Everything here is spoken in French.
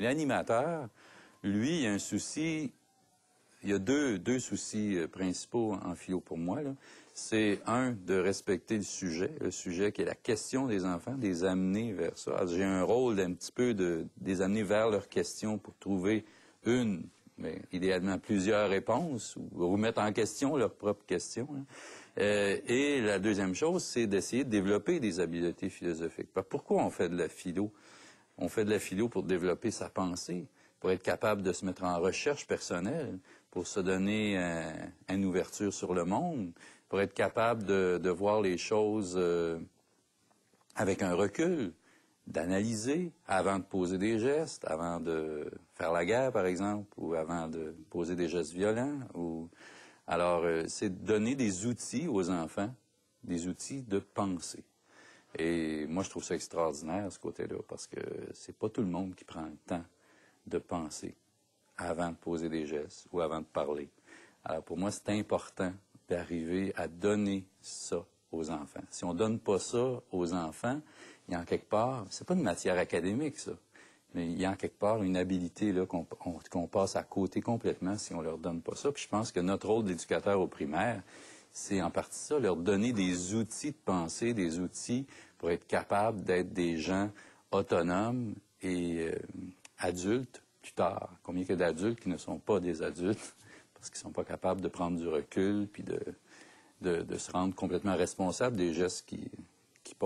L'animateur, lui, il y a un souci, il y a deux soucis principaux en philo pour moi, là. C'est, un, de respecter le sujet qui est la question des enfants, de les amener vers ça. Alors, j'ai un rôle d'un petit peu de les amener vers leurs questions pour trouver une, mais idéalement plusieurs réponses, ou remettre en question leurs propres questions, hein. Et la deuxième chose, c'est d'essayer de développer des habiletés philosophiques. Pourquoi on fait de la philo? On fait de la philo pour développer sa pensée, pour être capable de se mettre en recherche personnelle, pour se donner une ouverture sur le monde, pour être capable de voir les choses avec un recul, d'analyser avant de poser des gestes, avant de faire la guerre, par exemple, ou avant de poser des gestes violents. Alors, c'est de donner des outils aux enfants, des outils de pensée. Et moi, je trouve ça extraordinaire, ce côté-là, parce que c'est pas tout le monde qui prend le temps de penser avant de poser des gestes ou avant de parler. Alors, pour moi, c'est important d'arriver à donner ça aux enfants. Si on donne pas ça aux enfants, il y a en quelque part, c'est pas une matière académique, ça, mais il y a en quelque part une habilité là qu'on passe à côté complètement si on leur donne pas ça. Puis je pense que notre rôle d'éducateur au primaire, c'est en partie ça, leur donner des outils de pensée, des outils pour être capable d'être des gens autonomes et adultes plus tard. Combien il y a d'adultes qui ne sont pas des adultes parce qu'ils sont pas capables de prendre du recul puis de se rendre complètement responsables des gestes